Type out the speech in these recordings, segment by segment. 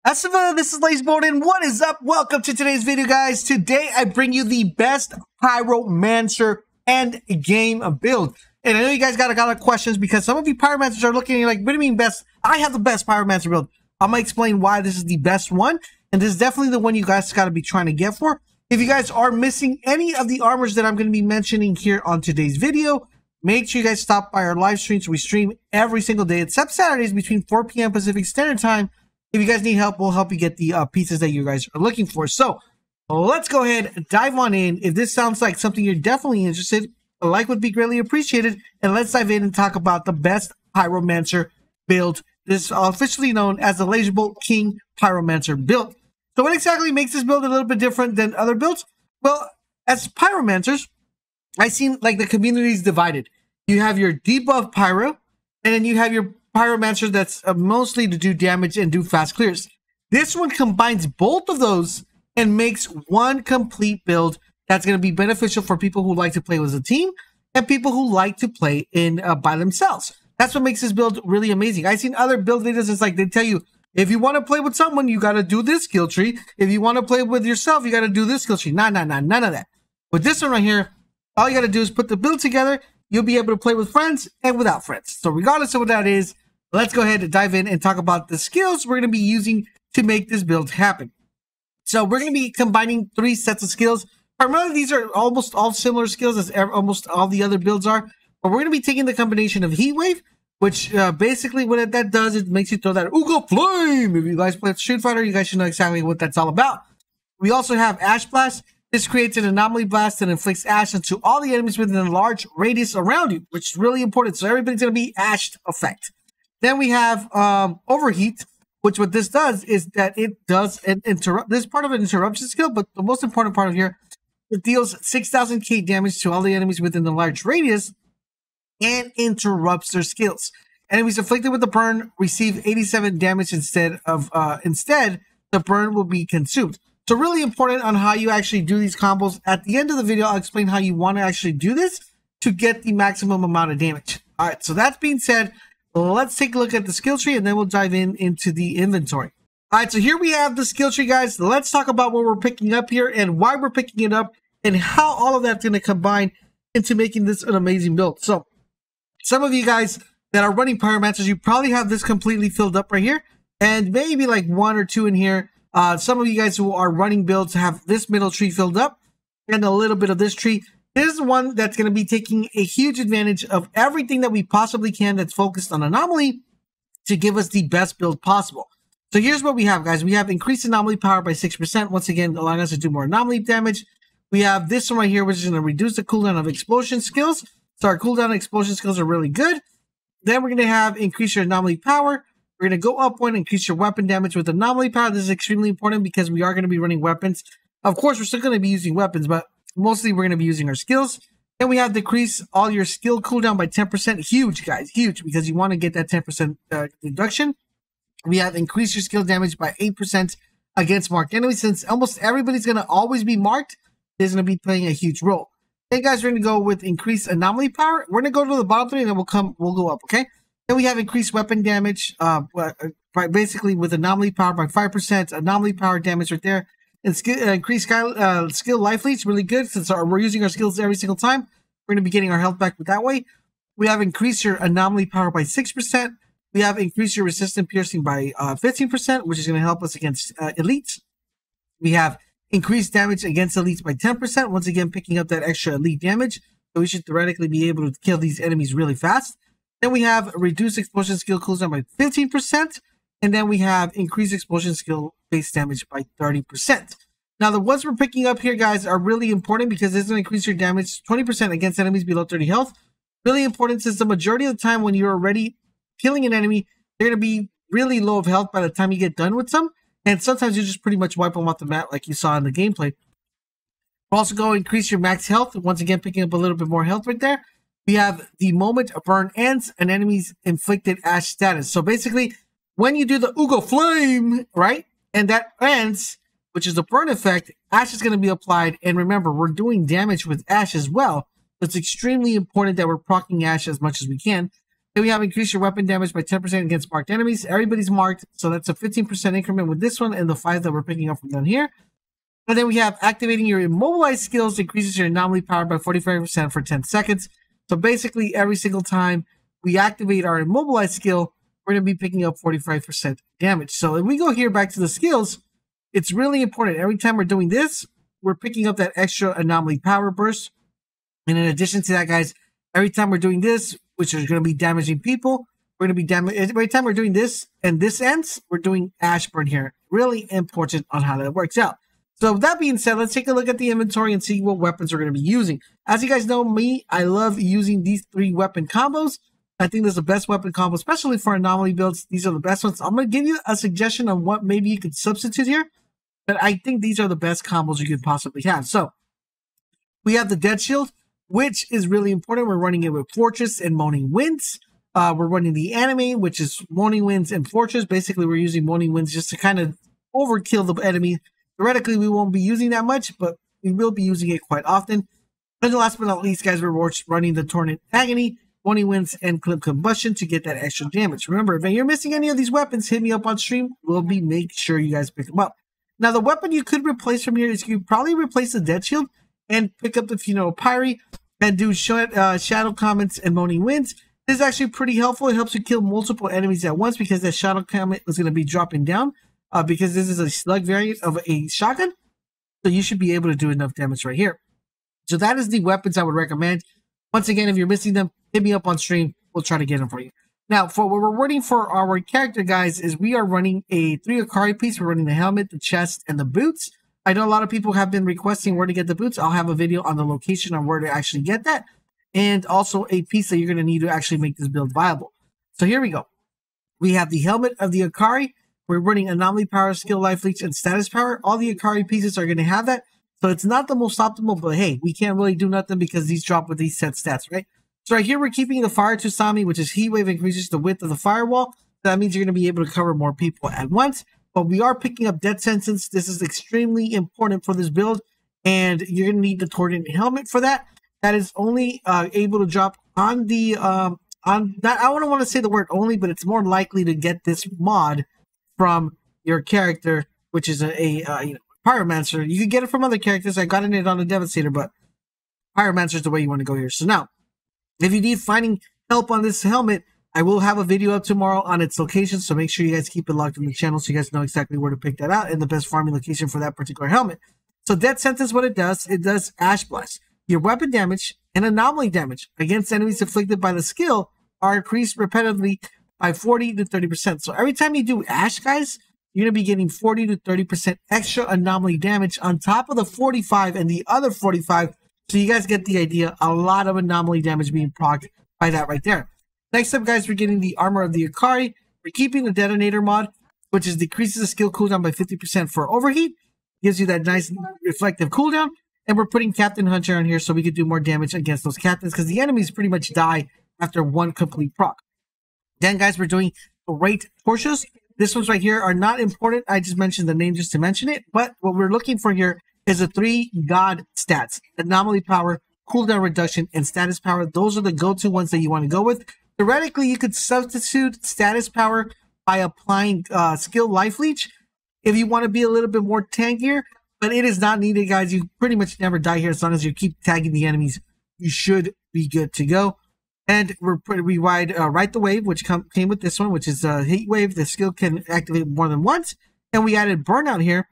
Asiva, this is LaserBolt, and what is up? Welcome to today's video, guys. Today, I bring you the best Pyromancer Endgame build. And I know you guys got a lot of questions because some of you Pyromancers are looking at like, what do you mean best? I have the best Pyromancer build. I'm going to explain why this is the best one. And this is definitely the one you guys got to be trying to get for. If you guys are missing any of the armors that I'm going to be mentioning here on today's video, make sure you guys stop by our live streams. We stream every single day except Saturdays between 4 p.m. Pacific Standard Time. If you guys need help, we'll help you get the pieces that you guys are looking for. So let's go ahead and dive on in. If this sounds like something you're definitely interested in, a like would be greatly appreciated. And let's dive in and talk about the best Pyromancer build. This is officially known as the LaserBolt King Pyromancer build. So what exactly makes this build a little bit different than other builds? Well, as Pyromancers, I've seen like the community is divided. You have your debuff Pyro, and then you have your Pyromancer that's mostly to do damage and do fast clears. This one combines both of those and makes one complete build that's going to be beneficial for people who like to play as a team and people who like to play in by themselves. That's what makes this build really amazing. I've seen other build videos. It's like they tell you, if you want to play with someone, you got to do this skill tree. If you want to play with yourself, you got to do this skill tree. None of that. With this one right here, all you got to do is put the build together. You'll be able to play with friends and without friends. So regardless of what that is, let's go ahead and dive in and talk about the skills we're going to be using to make this build happen. So we're going to be combining 3 sets of skills. Primarily, these are almost all similar skills as almost all the other builds are. But we're going to be taking the combination of Heat Wave, which basically what that does, it makes you throw that Ugo Flame. If you guys play Street Fighter, you guys should know exactly what that's all about. We also have Ash Blast. This creates an anomaly blast that inflicts ash into all the enemies within a large radius around you, which is really important. So everybody's going to be ashed effect. Then we have Overheat, which what this does is that it does an interrupt. This is part of an interruption skill, but the most important part of here, it deals 6,000k damage to all the enemies within the large radius and interrupts their skills. Enemies afflicted with the burn receive 87 damage instead, the burn will be consumed. So really important on how you actually do these combos. At the end of the video, I'll explain how you want to actually do this to get the maximum amount of damage. All right, so that being said, let's take a look at the skill tree and then we'll dive into the inventory. All right, so here we have the skill tree, guys. Let's talk about what we're picking up here and why we're picking it up and how all of that's going to combine into making this an amazing build. So some of you guys that are running Pyromancers, you probably have this completely filled up right here and maybe like 1 or 2 in here. Some of you guys who are running builds have this middle tree filled up and a little bit of this tree. This is one that's going to be taking a huge advantage of everything that we possibly can that's focused on anomaly to give us the best build possible. So here's what we have, guys. We have increased anomaly power by 6%, once again allowing us to do more anomaly damage. We have this one right here, which is going to reduce the cooldown of explosion skills. So our cooldown and explosion skills are really good. Then we're going to have increase your anomaly power. We're going to go up 1, increase your weapon damage with anomaly power. This is extremely important because we are going to be running weapons. Of course, we're still going to be using weapons, but mostly we're going to be using our skills. Then we have decrease all your skill cooldown by 10%. Huge, guys, huge, because you want to get that 10% reduction. We have increased your skill damage by 8% against marked enemies. Since almost everybody's going to always be marked, there's going to be playing a huge role. Then, guys, we're going to go with increased anomaly power. We're going to go to the bottom 3 and then we'll go up, okay? Then we have increased weapon damage, basically with anomaly power by 5%. Anomaly power damage right there. And increased skill life leads, really good since we're using our skills every single time. We're going to be getting our health back that way. We have increased your anomaly power by 6%. We have increased your resistant piercing by 15%, which is going to help us against elites. We have increased damage against elites by 10%. Once again, picking up that extra elite damage. So we should theoretically be able to kill these enemies really fast. Then we have reduced explosion skill cooldown by 15%. And then we have increased explosion skill base damage by 30%. Now, the ones we're picking up here, guys, are really important because it's going to increase your damage 20% against enemies below 30 health. Really important since the majority of the time when you're already killing an enemy, they're going to be really low of health by the time you get done with them. And sometimes you just pretty much wipe them off the map like you saw in the gameplay. We're also going to increase your max health. Once again, picking up a little bit more health right there. We have the moment a burn ends, an enemy's inflicted ash status. So basically, when you do the Ugo Flame, right, and that ends, which is the burn effect, ash is going to be applied. And remember, we're doing damage with ash as well. So it's extremely important that we're proccing ash as much as we can. Then we have increase your weapon damage by 10% against marked enemies. Everybody's marked, so that's a 15% increment with this one and the 5 that we're picking up from down here. And then we have activating your immobilized skills increases your anomaly power by 45% for 10 seconds. So basically, every single time we activate our immobilized skill, we're going to be picking up 45% damage. So if we go here back to the skills, it's really important. Every time we're doing this, we're picking up that extra anomaly power burst. And in addition to that, guys, every time we're doing this, which is going to be damaging people, we're going to be every time we're doing this and this ends, we're doing ash burn here. Really important on how that works out. So with that being said, let's take a look at the inventory and see what weapons we're going to be using. As you guys know me, I love using these 3 weapon combos. I think there's the best weapon combo, especially for anomaly builds. These are the best ones. I'm going to give you a suggestion on what maybe you could substitute here, but I think these are the best combos you could possibly have. So we have the Dead Shield, which is really important. We're running it with Fortress and Moaning Winds. We're running the anime, which is Moaning Winds and Fortress. Basically, we're using Moaning Winds just to kind of overkill the enemy. Theoretically, we won't be using that much, but we will be using it quite often. And last but not least, guys, we're running the Torrent Agony, Moaning Winds, and Clip Combustion to get that extra damage. Remember, if you're missing any of these weapons, hit me up on stream. We'll be making sure you guys pick them up. Now, the weapon you could replace from here is you could probably replace the Dead Shield and pick up the Pyri and do Shadow Comments and Moaning Winds. This is actually pretty helpful. It helps you kill multiple enemies at once because that Shadow Comment is going to be dropping down. Because this is a slug variant of a shotgun, so you should be able to do enough damage right here. So that is the weapons I would recommend. Once again, if you're missing them, hit me up on stream. We'll try to get them for you. Now, for what we're running for our character, guys, is we are running a 3 Akari piece. We're running the helmet, the chest, and the boots. I know a lot of people have been requesting where to get the boots. I'll have a video on the location on where to actually get that, and also a piece that you're going to need to actually make this build viable. So here we go. We have the helmet of the Akari. We're running anomaly power, skill, life leech, and status power. All the Akari pieces are going to have that. So it's not the most optimal, but hey, we can't really do nothing because these drop with these set stats, right? So right here, we're keeping the Fire Tsunami, which is Heat Wave, increases the width of the firewall. That means you're going to be able to cover more people at once. But we are picking up Death Sentence. This is extremely important for this build. And you're going to need the Torrent helmet for that. That is only able to drop on the... I don't want to say the word only, but it's more likely to get this mod from your character, which is a Pyromancer. You can get it from other characters. I got it on a Devastator, but Pyromancer is the way you want to go here. So now, if you need finding help on this helmet, I will have a video up tomorrow on its location, so make sure you guys keep it locked in the channel so you guys know exactly where to pick that out and the best farming location for that particular helmet. So Death Sentence, what it does Ash Blast. Your weapon damage and anomaly damage against enemies inflicted by the skill are increased repetitively by 40 to 30%. So every time you do Ash, guys, you're going to be getting 40 to 30% extra anomaly damage on top of the 45 and the other 45. So you guys get the idea. A lot of anomaly damage being procced by that right there. Next up, guys, we're getting the armor of the Akari. We're keeping the detonator mod, which is decreases the skill cooldown by 50% for overheat. Gives you that nice reflective cooldown. And we're putting Captain Hunter on here so we could do more damage against those captains because the enemies pretty much die after one complete proc. Then, guys, we're doing Great Torches. This ones right here are not important. I just mentioned the name just to mention it. But what we're looking for here is the 3 God stats. Anomaly power, cooldown reduction, and status power. Those are the go-to ones that you want to go with. Theoretically, you could substitute status power by applying skill life leech if you want to be a little bit more tankier. But it is not needed, guys. You pretty much never die here as long as you keep tagging the enemies. You should be good to go. And we ride Right the Wave, which came with this one, which is Heat Wave. The skill can activate more than once. And we added Burnout here,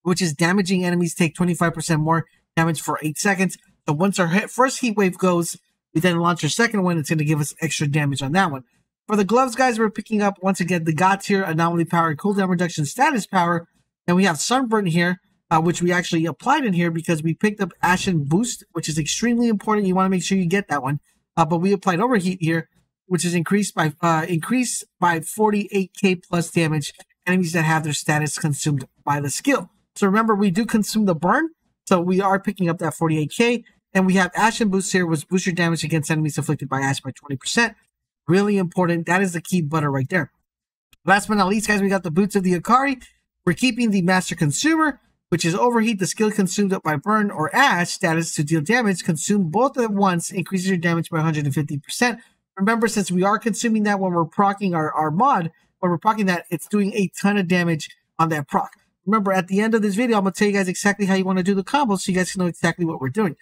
which is damaging enemies take 25% more damage for 8 seconds. So once our first Heat Wave goes, we then launch our second one. It's going to give us extra damage on that one. For the gloves, guys, we're picking up, once again, the God tier, anomaly power, cooldown reduction, status power. And we have Sunburn here, which we actually applied in here because we picked up Ashen Boost, which is extremely important. You want to make sure you get that one. But we applied Overheat here, which is increased by 48k plus damage enemies that have their status consumed by the skill. So remember, we do consume the burn, so we are picking up that 48k. And we have Ashen Boost here, which boosts your damage against enemies afflicted by Ash by 20%. Really important. That is the key butter right there. Last but not least, guys, we got the Boots of the Akari. We're keeping the Master Consumer, which is Overheat, the skill consumed up by Burn or Ash status to deal damage. Consume both at once, increases your damage by 150%. Remember, since we are consuming that when we're proccing our mod, when we're proccing that, it's doing a ton of damage on that proc. Remember, at the end of this video, I'm going to tell you guys exactly how you want to do the combo so you guys can know exactly what we're doing.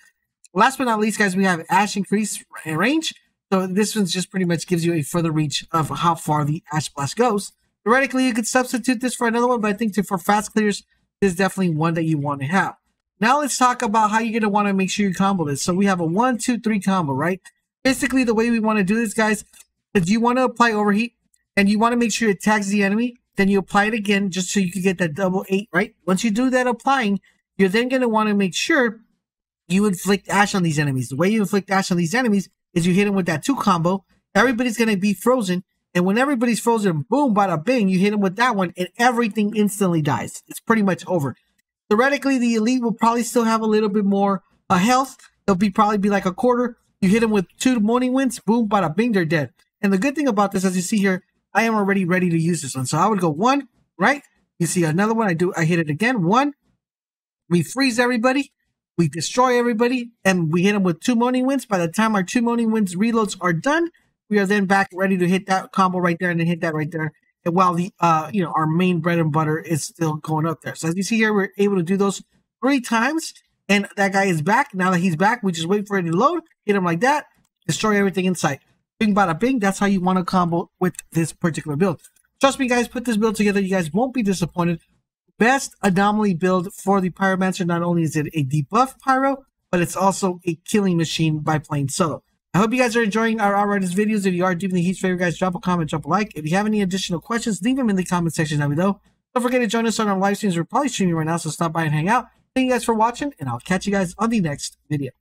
Last but not least, guys, we have Ash increase range. So this one just pretty much gives you a further reach of how far the Ash Blast goes. Theoretically, you could substitute this for another one, but I think for fast clears, this is definitely one that you want to have. Now let's talk about how you're going to want to make sure you combo this. So we have a 1, 2, 3 combo, right? Basically, the way we want to do this, guys, is you want to apply overheat, and you want to make sure it tags the enemy. Then you apply it again just so you can get that double 8, right? Once you do that applying, you're then going to want to make sure you inflict Ash on these enemies. The way you inflict Ash on these enemies is you hit them with that 2 combo. Everybody's going to be frozen. And when everybody's frozen, boom, bada bing, you hit them with that one and everything instantly dies. It's pretty much over. Theoretically, the elite will probably still have a little bit more health. They'll probably be like a quarter. You hit them with 2 morning winds, boom, bada bing, they're dead. And the good thing about this, as you see here, I am already ready to use this one. So I would go 1, right? You see another one, I hit it again, 1. We freeze everybody. We destroy everybody, and we hit them with 2 morning winds. By the time our 2 morning winds reloads are done, we are then back ready to hit that combo right there and then hit that right there. And while the our main bread and butter is still going up there. So as you see here, we're able to do those 3 times, and that guy is back. Now that he's back, we just wait for it to load, hit him like that, destroy everything in sight. Bing bada bing, that's how you want to combo with this particular build. Trust me, guys, put this build together, you guys won't be disappointed. Best anomaly build for the Pyromancer. Not only is it a debuff pyro, but it's also a killing machine by playing solo. I hope you guys are enjoying our Outriders videos. If you are, do me the huge favor, guys, drop a comment, drop a like. If you have any additional questions, leave them in the comment section down below. Don't forget to join us on our live streams. We're probably streaming right now, so stop by and hang out. Thank you guys for watching, and I'll catch you guys on the next video.